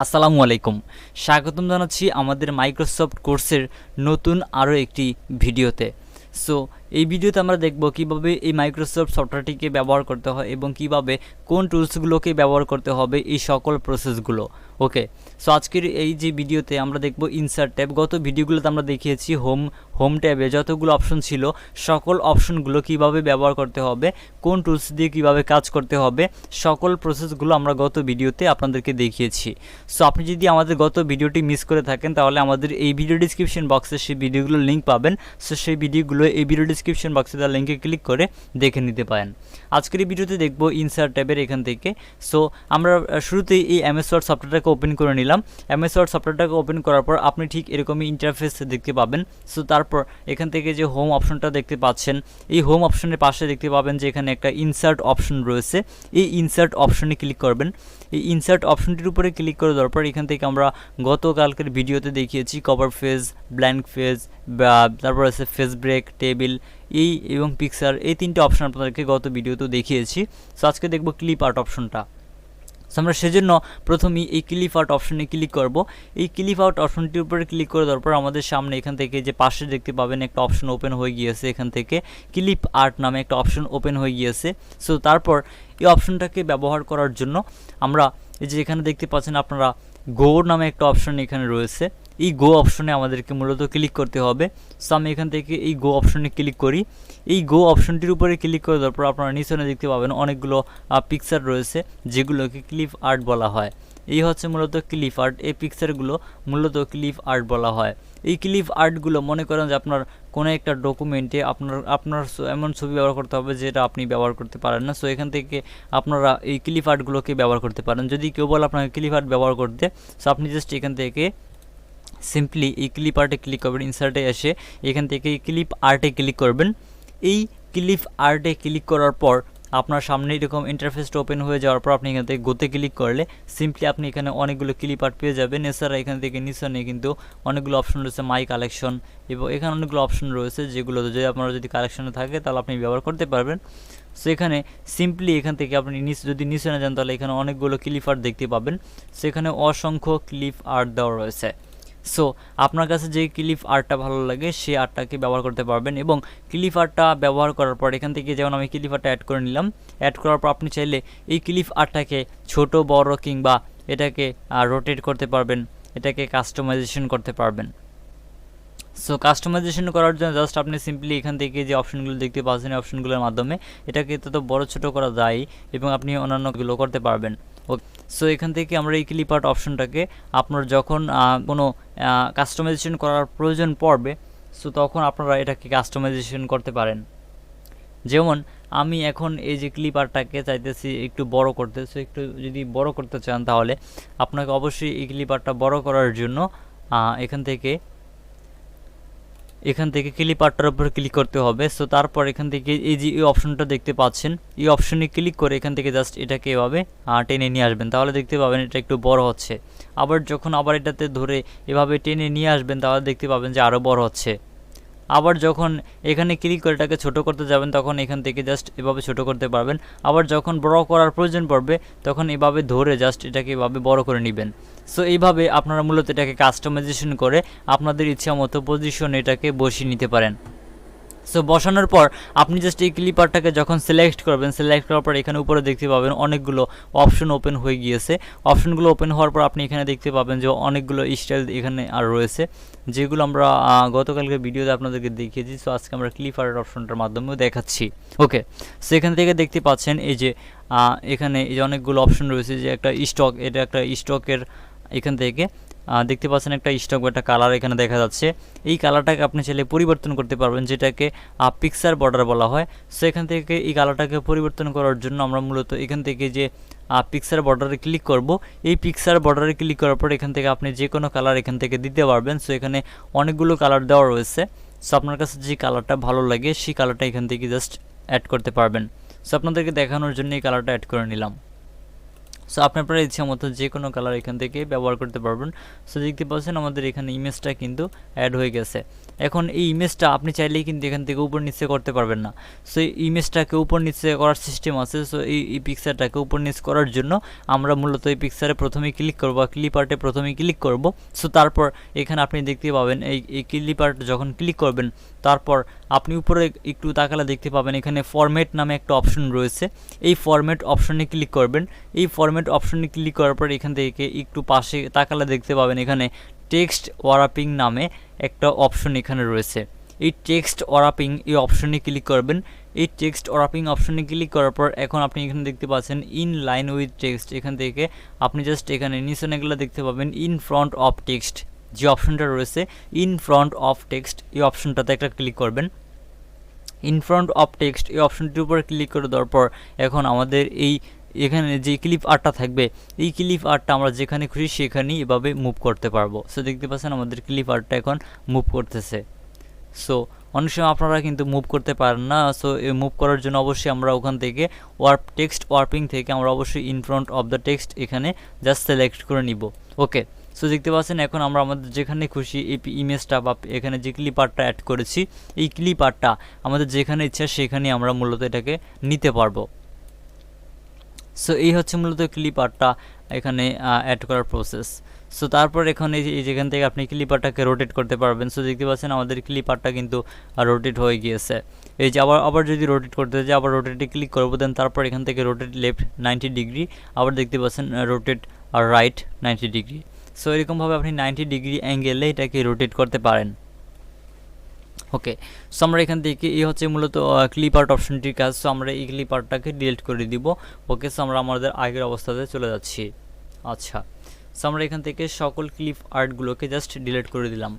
আসসালামু আলাইকুম। স্বাগতম জানাচ্ছি আমাদের মাইক্রোসফট কোর্সের নতুন আরও একটি ভিডিওতে। সো এই ভিডিওতে আমরা দেখব কিভাবে এই মাইক্রোসফট সফটওয়্যারটিকে ব্যবহার করতে হয় এবং কিভাবে কোন টুলসগুলোকে ব্যবহার করতে হবে এই সকল প্রসেসগুলো। ওকে, সো আজকের এই যে ভিডিওতে আমরা দেখব ইনসার্ট ট্যাব। গত ভিডিওগুলোতে আমরা দেখিয়েছি হোম ট্যাবে যতগুলো অপশন ছিল সকল অপশনগুলো কিভাবে ব্যবহার করতে হবে, কোন টুলস দিয়ে কিভাবে কাজ করতে হবে, সকল প্রসেসগুলো আমরা গত ভিডিওতে আপনাদেরকে দেখিয়েছি। সো আপনি যদি আমাদের গত ভিডিওটি মিস করে থাকেন তাহলে আমাদের এই ভিডিও ডিসক্রিপশন বক্সে সেই ভিডিওগুলোর লিঙ্ক পাবেন। সো সেই ভিডিওগুলো এই ভিডিও ডিসক্রিপশন বক্সে তার লিঙ্কে ক্লিক করে দেখে নিতে পারেন। আজকের এই ভিডিওতে দেখব ইনসার্ট ট্যাবের এখান থেকে। সো আমরা শুরুতেই এই এমএস ওয়ার্ড সফটওয়্যারটাকে ওপেন করে নিলাম। এমএস ওয়ার্ড সফটওয়্যারটাকে ওপেন করার পর আপনি ঠিক এরকমই ইন্টারফেস দেখতে পাবেন। সো তারপর এখান থেকে যে হোম অপশনটা দেখতে পাচ্ছেন, এই হোম অপশনের পাশে দেখতে পাবেন যে এখানে একটা ইনসার্ট অপশন রয়েছে। এই ইনসার্ট অপশনে ক্লিক করবেন। এই ইনসার্ট অপশনটির উপরে ক্লিক করে দেওয়ার পর এখান থেকে আমরা গতকালকের ভিডিওতে দেখিয়েছি কভার ফেজ, ব্ল্যাঙ্ক ফেজ, তারপর আছে ফেজ ব্রেক, টেবিল এবং পিকচার, এই তিনটে অপশন আপনাদেরকে গত ভিডিওতে দেখিয়েছি। সো আজকে দেখব ক্লিপ আর্ট অপশনটা। সো আমরা সেজন্য প্রথমেই এই ক্লিপ আর্ট অপশনে ক্লিক করব। এই ক্লিপ আর্ট অপশনটির উপরে ক্লিক করে দেওয়ার পর আমাদের সামনে এখান থেকে যে পাশে দেখতে পাবেন একটা অপশন ওপেন হয়ে গিয়েছে, এখান থেকে ক্লিপ আর্ট নামে একটা অপশন ওপেন হয়ে গিয়েছে। সো তারপর এই অপশনটাকে ব্যবহার করার জন্য আমরা এই যে এখানে দেখতে পাচ্ছেন আপনারা গো নামে একটা অপশন এখানে রয়েছে। এই গো অপশনে আমাদেরকে মূলত ক্লিক করতে হবে। সো আমি এখান থেকে এই গো অপশনে ক্লিক করি। এই গো অপশনটির উপরে ক্লিক করে দেওয়ার পর আপনারা নিচনে দেখতে পাবেন অনেকগুলো পিকচার রয়েছে যেগুলোকে ক্লিপ আর্ট বলা হয়। এই হচ্ছে মূলত ক্লিপ আর্ট। এই পিকচারগুলো মূলত ক্লিপ আর্ট বলা হয়। এই ক্লিপ আর্টগুলো মনে করেন যে আপনার কোনো একটা ডকুমেন্টে আপনার এমন ছবি ব্যবহার করতে হবে যেটা আপনি ব্যবহার করতে পারেন না। সো এখান থেকে আপনারা এই ক্লিপ আর্টগুলোকে ব্যবহার করতে পারেন। যদি কেউ বলে আপনাকে ক্লিপ আর্ট ব্যবহার করতে, সো আপনি জাস্ট এখান থেকে সিম্পলি এই ক্লিপ আর্টে ক্লিক করবেন। ইনসার্টে এসে এখান থেকে এই ক্লিপ আর্টে ক্লিক করবেন। এই ক্লিপ আর্টে ক্লিক করার পর আপনার সামনে এরকম ইন্টারফেসটা ওপেন হয়ে যাওয়ার পর আপনি এখান থেকে গোতে ক্লিক করলে সিম্পলি আপনি এখানে অনেকগুলো ক্লিপ আর্ট পেয়ে যাবেন। এছাড়া এখান থেকে নিচে কিন্তু অনেকগুলো অপশন রয়েছে, মাই কালেকশন, এবং এখানে অনেকগুলো অপশন রয়েছে যেগুলো যদি আপনারা যদি কালেকশনে থাকে তাহলে আপনি ব্যবহার করতে পারবেন। সো এখানে সিম্পলি এখান থেকে আপনি যদি নিচে না যান তাহলে এখানে অনেকগুলো ক্লিপ আর্ট দেখতে পাবেন। সেখানে অসংখ্য ক্লিপ আর্ট দেওয়া রয়েছে। সো আপনার কাছে যে ক্লিপ আর্টটা ভালো লাগে সেই আর্টটাকে ব্যবহার করতে পারবেন। এবং ক্লিপ আর্টটা ব্যবহার করার পর এখান থেকে যেমন আমি ক্লিপ আর্টটা অ্যাড করে নিলাম, অ্যাড করার পর আপনি চাইলে এই ক্লিপ আর্টটাকে ছোট বড় কিংবা এটাকে রোটেট করতে পারবেন, এটাকে কাস্টমাইজেশন করতে পারবেন। সো কাস্টমাইজেশন করার জন্য জাস্ট আপনি সিম্পলি এখান থেকে যে অপশনগুলো দেখতে পাচ্ছেন এই অপশনগুলোর মাধ্যমে এটাকে তত বড় ছোট করা যায় এবং আপনি অন্যান্যগুলো করতে পারবেন। ওকে, সো এখান থেকে আমরা এই ক্লিপ আর্ট অপশনটাকে আপনার যখন কোনো কাস্টমাইজেশন করার প্রয়োজন পড়বে, সো তখন আপনারা এটাকে কাস্টমাইজেশন করতে পারেন। যেমন আমি এখন এই যে ক্লিপ আর্টটাকে চাইতেছি একটু বড় করতে। সো একটু যদি বড় করতে চান তাহলে আপনাকে অবশ্যই এই ক্লিপ আর্টটা বড় করার জন্য এখান থেকে ক্লিপ আর্টটার উপর ক্লিক করতে হবে। সো তারপর এখান থেকে এই যে এই অপশনটা দেখতে পাচ্ছেন, এই অপশনে ক্লিক করে এখান থেকে জাস্ট এটাকে এভাবে টেনে নিয়ে আসবেন, তাহলে দেখতে পাবেন এটা একটু বড় হচ্ছে। আবার যখন এটাতে ধরে এভাবে টেনে নিয়ে আসবেন তাহলে দেখতে পাবেন যে আরও বড় হচ্ছে। আবার যখন এখানে ক্লিক করে এটাকে ছোটো করতে যাবেন তখন এখান থেকে জাস্ট এভাবে ছোটো করতে পারবেন। আবার যখন বড় করার প্রয়োজন পড়বে তখন এভাবে ধরে জাস্ট এটাকে এভাবে বড় করে নেবেন। সো এইভাবে আপনারা মূলত এটাকে কাস্টমাইজেশন করে আপনাদের ইচ্ছা মতো পজিশন এটাকে বসিয়ে নিতে পারেন। সো বসানোর পর আপনি জাস্ট এই ক্লিপ আর্টটাকে যখন সিলেক্ট করবেন, সিলেক্ট করার পর এখানে উপরে দেখতে পাবেন অনেকগুলো অপশন ওপেন হয়ে গিয়েছে। অপশনগুলো ওপেন হওয়ার পর আপনি এখানে দেখতে পাবেন যে অনেকগুলো স্টাইল এখানে আর রয়েছে যেগুলো আমরা গতকালকে ভিডিওতে আপনাদেরকে দেখিয়েছি। সো আজকে আমরা ক্লিপ আর্ট অপশনটার মাধ্যমেও দেখাচ্ছি। ওকে, সো এখান থেকে দেখতে পাচ্ছেন এই যে এখানে এই যে অনেকগুলো অপশন রয়েছে, যে একটা স্টক, এটা একটা স্টকের এখান থেকে দেখতে পাচ্ছেন একটা স্টক বা একটা কালার এখানে দেখা যাচ্ছে। এই কালারটাকে আপনি চাইলে পরিবর্তন করতে পারবেন, যেটাকে পিকচার বর্ডার বলা হয়। সো এখান থেকে এই কালারটাকে পরিবর্তন করার জন্য আমরা মূলত এখান থেকে যে পিকচার বর্ডারে ক্লিক করব। এই পিকচার বর্ডারে ক্লিক করার পর এখান থেকে আপনি যে কোনো কালার এখান থেকে দিতে পারবেন। সো এখানে অনেকগুলো কালার দেওয়া রয়েছে। সো আপনার কাছে যে কালারটা ভালো লাগে সেই কালারটা এখান থেকে জাস্ট অ্যাড করতে পারবেন। সো আপনাদেরকে দেখানোর জন্য এই কালারটা অ্যাড করে নিলাম। সো আপনি আপনার ইচ্ছা মতো যে কোনো কালার এখান থেকে ব্যবহার করতে পারবেন। সো দেখতে পাচ্ছেন আমাদের এখানে ইমেজটা কিন্তু অ্যাড হয়ে গেছে। এখন এই ইমেজটা আপনি চাইলেই কিন্তু এখান থেকে উপর নিচে করতে পারবেন না। সো এই ইমেজটাকে উপর নিচে করার সিস্টেম আছে। সো এই পিকচারটাকে উপর নিচে করার জন্য আমরা মূলত এই পিকচারে প্রথমেই ক্লিক করব, ক্লিপ আর্টে প্রথমেই ক্লিক করব। সো তারপর এখানে আপনি দেখতে পাবেন এই ক্লিপ আর্ট যখন ক্লিক করবেন, তারপর আপনি উপরে একটু তাকালে দেখতে পাবেন এখানে ফরম্যাট নামে একটা অপশন রয়েছে। এই ফরম্যাট অপশনে ক্লিক করবেন। এই ফরম্যাট অপশনে ক্লিক করার পর এখান থেকে একটু পাশে তাকালে দেখতে পাবেন এখানে টেক্সট ওয়ারাপিং নামে একটা অপশন এখানে রয়েছে। এই টেক্সট ওয়ারাপিং এই অপশনে ক্লিক করবেন। এই টেক্সট ওয়ারাপিং অপশনে ক্লিক করার পর এখন আপনি এখানে দেখতে পাচ্ছেন ইন লাইন উইথ টেক্সট। এখান থেকে আপনি জাস্ট এখানে নিচে দেখতে পাবেন ইন ফ্রন্ট অফ টেক্সট যে অপশনটা রয়েছে, ইন ফ্রন্ট অফ টেক্সট এই অপশনটাতে একটা ক্লিক করবেন। ইন ফ্রন্ট অফ টেক্সট এই অপশনটির উপর ক্লিক করে দেওয়ার পর এখন আমাদের এখানে যে ক্লিপ আর্টটা থাকবে, এই ক্লিপ আর্টটা আমরা যেখানে খুশি সেখানেই এভাবে মুভ করতে পারবো। সো দেখতে পাচ্ছেন আমাদের ক্লিপ আর্টটা এখন মুভ করতেছে। সো অনেক সময় আপনারা কিন্তু মুভ করতে পারেন না। সো এই মুভ করার জন্য অবশ্যই আমরা ওখান থেকে টেক্সট ওয়ার্পিং থেকে আমরা অবশ্যই in front of the text এখানে জাস্ট সিলেক্ট করে নিব। ওকে, সো দেখতে পাচ্ছেন এখন আমরা আমাদের যেখানে খুশি এই ইমেজটা বা এখানে যে ক্লিপ আর্টটা অ্যাড করেছি, এই ক্লিপ আর্টটা আমাদের যেখানে ইচ্ছা সেখানে আমরা মূলত এটাকে নিতে পারবো। সো এই হচ্ছে মূলত ক্লিপ আর্টটা এখানে অ্যাড করার প্রসেস। সো তারপর এখন এই যেখান থেকে আপনি ক্লিপ আর্টটাকে রোটেট করতে পারবেন। সো দেখতে পাচ্ছেন আমাদের ক্লিপ আর্টটা কিন্তু রোটেট হয়ে গিয়েছে। এই যে আবার যদি রোটেট করতে যাই, আবার রোটেটে ক্লিক করবো, দেন তারপর এখান থেকে রোটেট লেফট 90 ডিগ্রি, আবার দেখতে পাচ্ছেন রোটেট রাইট 90 ডিগ্রি। সো এরকমভাবে আপনি 90 ডিগ্রি অ্যাঙ্গেলে এটাকে রোটেট করতে পারেন। ওকে, সো আমরা এখান থেকে এই হচ্ছে মূলত ক্লিপ আর্ট অপশনটির কাজ। সো আমরা এই ক্লিপ আর্টটাকে ডিলিট করে দিব। ওকে, সো আমরা আমাদের আগের অবস্থাতে চলে যাচ্ছি। আচ্ছা, সো আমরা এখান থেকে সকল ক্লিপ আর্টগুলোকে জাস্ট ডিলিট করে দিলাম।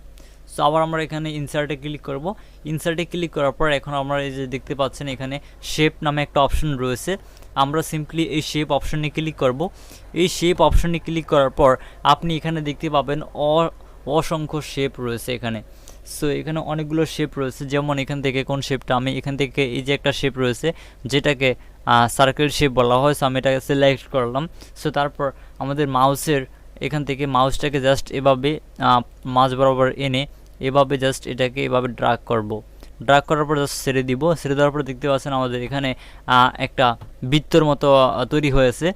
সো আবার আমরা এখানে ইনসার্টে ক্লিক করব। ইনসার্টে ক্লিক করার পর এখন আমরা এই যে দেখতে পাচ্ছেন এখানে শেপ নামে একটা অপশন রয়েছে। আমরা সিম্পলি এই শেপ অপশনে ক্লিক করব। এই শেপ অপশনে ক্লিক করার পর আপনি এখানে দেখতে পাবেন অসংখ্য শেপ রয়েছে এখানে। সো এখানে অনেকগুলো শেপ রয়েছে, যেমন এখান থেকে কোন শেপটা আমি এখান থেকে এই যে একটা শেপ রয়েছে যেটাকে সার্কেল শেপ বলা হয়। সো আমি এটাকে সিলেক্ট করলাম। সো তারপর আমাদের মাউসের এখান থেকে মাউসটাকে জাস্ট এভাবে মাঝ বরাবর এনে এভাবে জাস্ট এটাকে এভাবে ড্রাগ করব। ড্রাগ করার পর জাস্ট ছেড়ে দিব। ছেড়ে দেওয়ার পর দেখতে পাচ্ছেন আমাদের এখানে একটা বৃত্তর মতো তৈরি হয়েছে।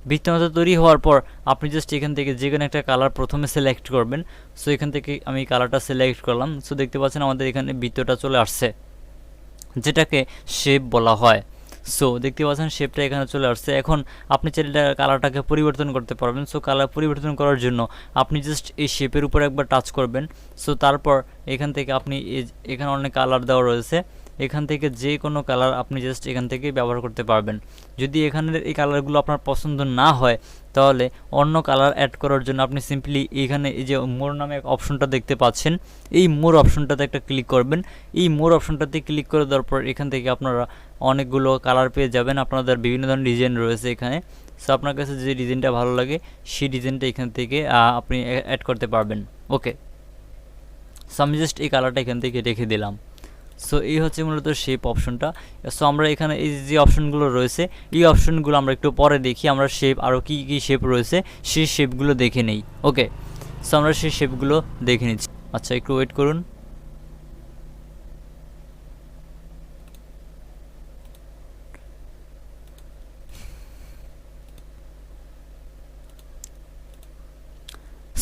বৃত্তের মতো তৈরি হওয়ার পর আপনি জাস্ট এখান থেকে যে কোনো একটা কালার প্রথমে সিলেক্ট করবেন। সো এখান থেকে আমি কালারটা সিলেক্ট করলাম। সো দেখতে পাচ্ছেন আমাদের এখানে বৃত্তটা চলে আসছে, যেটাকে শেপ বলা হয়। সো দেখতে পাচ্ছেন শেপটা এখানে চলে আসছে। এখন আপনি চাইলে কালারটাকে পরিবর্তন করতে পারবেন। সো কালার পরিবর্তন করার জন্য আপনি জাস্ট এই শেপের উপর একবার টাচ করবেন। সো তারপর এখান থেকে আপনি এখানে অনেক কালার দেওয়া রয়েছে, এখান থেকে যে কোনো কালার আপনি জাস্ট এখান থেকে ব্যবহার করতে পারবেন। যদি এখানের এই কালারগুলো আপনার পছন্দ না হয় তাহলে অন্য কালার অ্যাড করার জন্য আপনি সিম্পলি এখানে এই যে মোর নামে এক অপশনটা দেখতে পাচ্ছেন, এই মোর অপশনটাতে একটা ক্লিক করবেন। এই মোর অপশনটাতে ক্লিক করে দেওয়ার পর এখান থেকে আপনারা অনেকগুলো কালার পেয়ে যাবেন। আপনাদের বিভিন্ন ধরনের ডিজাইন রয়েছে এখানে। সো আপনার কাছে যে ডিজাইনটা ভালো লাগে সেই ডিজাইনটা এখান থেকে আপনি অ্যাড করতে পারবেন। ওকে, সো আমি জাস্ট এই কালারটা এখান থেকে রেখে দিলাম। সো এই হচ্ছে মূলত শেপ অপশনটা। সো আমরা এখানে এই যে অপশনগুলো রয়েছে এই অপশনগুলো আমরা একটু পরে দেখি। আমরা শেপ আরও কী কী শেপ রয়েছে সেই শেপগুলো দেখে নেই। ওকে, সো আমরা সেই শেপগুলো দেখে নিচ্ছি। আচ্ছা, একটু ওয়েট করুন।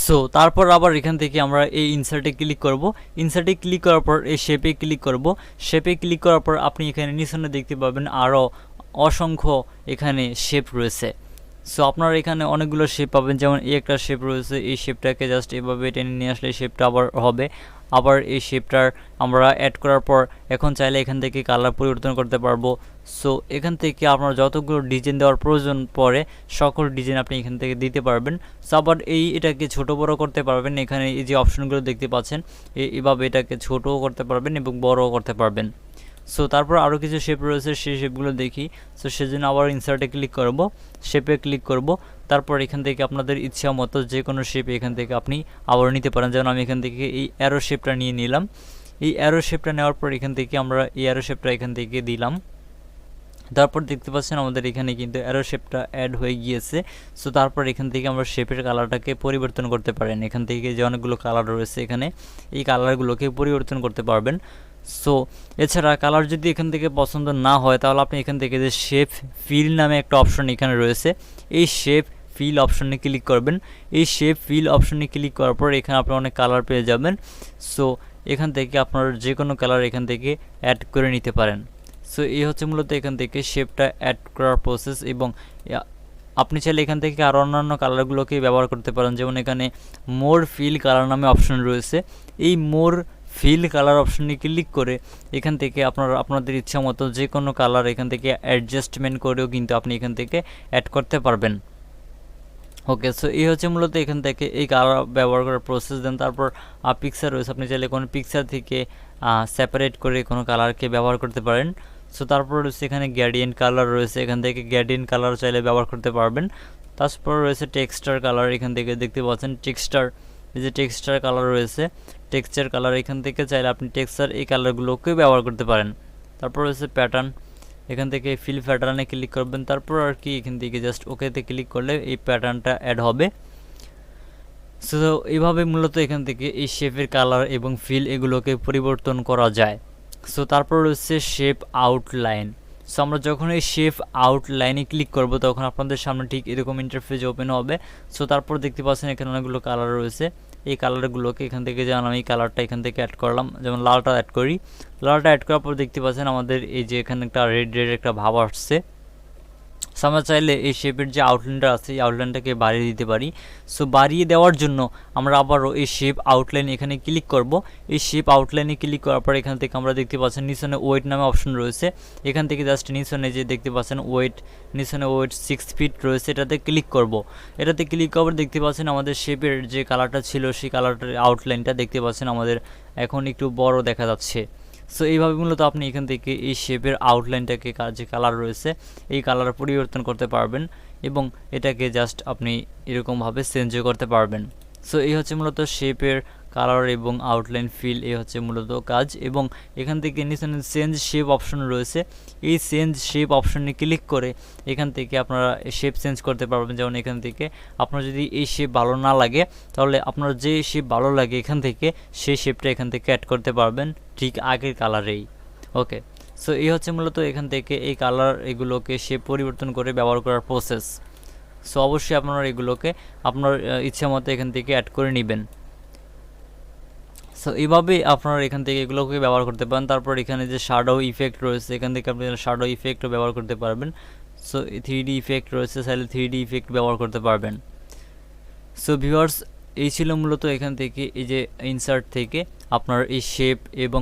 সো তারপর আবার এখান থেকে আমরা এই ইনসার্টে ক্লিক করব। ইনসার্টে ক্লিক করার পর এই শেপে ক্লিক করব। শেপে ক্লিক করার পর আপনি এখানে নিচে দেখতে পাবেন আরও অসংখ্য এখানে শেপ রয়েছে। সো আপনারা এখানে অনেকগুলো শেপ পাবেন, যেমন এই একটা শেপ রয়েছে। এই শেপটাকে জাস্ট এভাবে টেনে নিয়ে আসলে শেপটা আবার হবে। আবার এই শেপটার আমরা অ্যাড করার পর এখন চাইলে এখান থেকে কালার পরিবর্তন করতে পারবো। সো এখান থেকে আপনার যতগুলো ডিজাইন দেওয়ার প্রয়োজন পড়ে সকল ডিজাইন আপনি এখান থেকে দিতে পারবেন। সো আবার এটাকে ছোট বড় করতে পারবেন। এখানে এই যে অপশনগুলো দেখতে পাচ্ছেন এইভাবে এটাকে ছোটও করতে পারবেন এবং বড়ও করতে পারবেন। সো তারপর আরও কিছু শেপ রয়েছে, সেই শেপগুলো দেখি। সো সেজন্য আবার ইনসার্টে ক্লিক করব, শেপে ক্লিক করব। তারপর এখান থেকে আপনাদের ইচ্ছা মতো যে কোনো শেপ এখান থেকে আপনি আবার নিতে পারেন। যেমন আমি এখান থেকে এই অ্যারো শেপটা নিয়ে নিলাম। এই অ্যারো শেপটা নেওয়ার পর এখান থেকে আমরা এই অ্যারো শেপটা এখান থেকে দিলাম। তারপর দেখতে পাচ্ছেন আমাদের এখানে কিন্তু অ্যারো শেপটা অ্যাড হয়ে গিয়েছে। সো তারপর এখান থেকে আমরা শেপের কালারটাকে পরিবর্তন করতে পারেন। এখান থেকে যে অনেকগুলো কালার রয়েছে এখানে এই কালারগুলোকে পরিবর্তন করতে পারবেন। সো এছাড়া কালার যদি এখান থেকে পছন্দ না হয় তাহলে আপনি এখান থেকে যে শেপ ফিল নামে একটা অপশন এখানে রয়েছে, এই শেপ ফিল অপশনে ক্লিক করবেন। এই শেপ ফিল অপশনে ক্লিক করার পর এখানে আপনি অনেক কালার পেয়ে যাবেন। সো এখান থেকে আপনার যে কোনো কালার এখান থেকে অ্যাড করে নিতে পারেন। সো এই হচ্ছে মূলত এখান থেকে শেপটা অ্যাড করার প্রসেস, এবং আপনি চাইলে এখান থেকে আরও অন্যান্য কালারগুলোকে ব্যবহার করতে পারেন। যেমন এখানে মোর ফিল কালার নামে অপশন রয়েছে, এই মোর ফিল কালার অপশনে ক্লিক করে এখান থেকে আপনাদের ইচ্ছা মতো যে কোনো কালার এখান থেকে অ্যাডজাস্টমেন্ট করেও কিন্তু আপনি এখান থেকে অ্যাড করতে পারবেন। ওকে, সো এই হচ্ছে মূলত এখান থেকে এই কালার ব্যবহার করার প্রসেস। দেন তারপর পিকচার রয়েছে, আপনি চাইলে কোনো পিকচার থেকে সেপারেট করে কোনো কালারকে ব্যবহার করতে পারেন। সো তারপর রয়েছে এখানে গ্রেডিয়েন্ট কালার রয়েছে, এখান থেকে গ্রেডিয়েন্ট কালার চাইলে ব্যবহার করতে পারবেন। তারপর রয়েছে টেক্সচার কালার, এখান থেকে দেখতে পাচ্ছেন টেক্সচার, এই যে টেক্সচার কালার রয়েছে, টেক্সচার কালার এখান থেকে চাইলে আপনি টেক্সচার এই কালারগুলোকে ব্যবহার করতে পারেন। তারপর রয়েছে প্যাটার্ন, এখান থেকে ফিল প্যাটার্নে ক্লিক করবেন। তারপর আর কি এখান থেকে জাস্ট ওকেতে ক্লিক করলে এই প্যাটার্নটা অ্যাড হবে। সো এইভাবে মূলত এখান থেকে এই শেপের কালার এবং ফিল এগুলোকে পরিবর্তন করা যায়। সো তারপর রয়েছে শেপ আউটলাইন। সো আমরা যখন এই শেপ আউটলাইনে ক্লিক করব তখন আপনাদের সামনে ঠিক এরকম ইন্টারফেস ওপেন হবে। সো তারপর দেখতে পাচ্ছেন এখানে অনেকগুলো কালার রয়েছে, এই কালারগুলোকে এখান থেকে যেমন আমি এই কালারটা এখান থেকে অ্যাড করলাম, যেমন লালটা অ্যাড করি। লালটা অ্যাড করার পর দেখতে পাচ্ছেন আমাদের এই যে এখানে একটা রেড রেড একটা ভাব আসছে। সো আমরা চাইলে এই শেপের যে আউটলাইনটা আছে এই আউটলাইনটাকে বাড়িয়ে দিতে পারি। সো বাড়িয়ে দেওয়ার জন্য আমরা আবারও এই শেপ আউটলাইন এখানে ক্লিক করব। এই শেপ আউটলাইনে ক্লিক করার পর এখান থেকে আমরা দেখতে পাচ্ছেন নিচনে ওয়েট নামে অপশন রয়েছে, এখান থেকে জাস্ট নিচনে যে দেখতে পাচ্ছেন ওয়েট, নিচনে ওয়েট 6 ফিট রয়েছে, এটাতে ক্লিক করব। এটাতে ক্লিক করার দেখতে পাচ্ছেন আমাদের শেপের যে কালারটা ছিল সেই কালারটার আউটলাইনটা দেখতে পাচ্ছেন আমাদের এখন একটু বড় দেখা যাচ্ছে। সো এইভাবে মূলত আপনি এখান থেকে এই শেপের আউটলাইনটাকে যে কালার রয়েছে এই কালার পরিবর্তন করতে পারবেন, এবং এটাকে জাস্ট আপনি এরকমভাবে চেঞ্জও করতে পারবেন। সো এই হচ্ছে মূলত শেপের কালার এবং আউটলাইন ফিল, এই হচ্ছে মূলত কাজ। এবং এখান থেকে নিচে চেঞ্জ শেপ অপশন রয়েছে, এই চেঞ্জ শেপ অপশনে ক্লিক করে এখান থেকে আপনারা শেপ চেঞ্জ করতে পারবেন। যেমন এখান থেকে আপনার যদি এই শেপ ভালো না লাগে তাহলে আপনার যে শেপ ভালো লাগে এখান থেকে সেই শেপটা এখান থেকে অ্যাড করতে পারবেন ঠিক আগের কালারেই। ওকে, সো এই হচ্ছে মূলত এখান থেকে এই কালার এগুলোকে শেপ পরিবর্তন করে ব্যবহার করার প্রসেস। সো অবশ্যই আপনারা এগুলোকে আপনার ইচ্ছা মতো এখান থেকে অ্যাড করে নেবেন। সো এইভাবে আপনারা এখান থেকে এগুলোকে ব্যবহার করতে পারেন। তারপর এখানে যে শ্যাডো ইফেক্ট রয়েছে এখান থেকে আপনি শ্যাডো ইফেক্টও ব্যবহার করতে পারবেন। সো 3D ইফেক্ট রয়েছে, চাইলে 3D ইফেক্ট ব্যবহার করতে পারবেন। সো ভিউয়ার্স, এই ছিল মূলত এখান থেকে এই যে ইনসার্ট থেকে আপনার এই শেপ এবং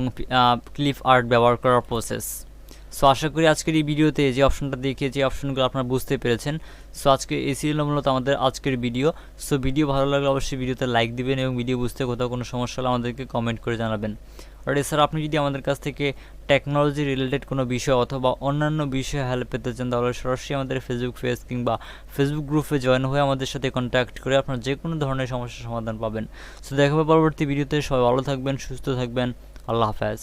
ক্লিপ আর্ট ব্যবহার করার প্রসেস। সো আশা করি আজকের এই ভিডিওতে যে অপশনটা দেখিয়ে যে অপশনগুলো আপনারা বুঝতে পেরেছেন। সো আজকে এই ছিল মূলত আমাদের আজকের ভিডিও। সো ভিডিও ভালো লাগলে অবশ্যই ভিডিওতে লাইক দিবেন এবং ভিডিও বুঝতে কোথাও কোনো সমস্যা হলে আমাদেরকে কমেন্ট করে জানাবেন। আর এছাড়া আপনি যদি আমাদের কাছ থেকে টেকনোলজি রিলেটেড কোনো বিষয় অথবা অন্যান্য বিষয়ে হেল্প পেতে চান তাহলে সরাসরি আমাদের ফেসবুক পেজ কিংবা ফেসবুক গ্রুপে জয়েন হয়ে আমাদের সাথে কন্ট্যাক্ট করে আপনার যে কোনো ধরনের সমস্যার সমাধান পাবেন। সো দেখা হবে পরবর্তী ভিডিওতে। সবাই ভালো থাকবেন, সুস্থ থাকবেন। আল্লাহ হাফেজ।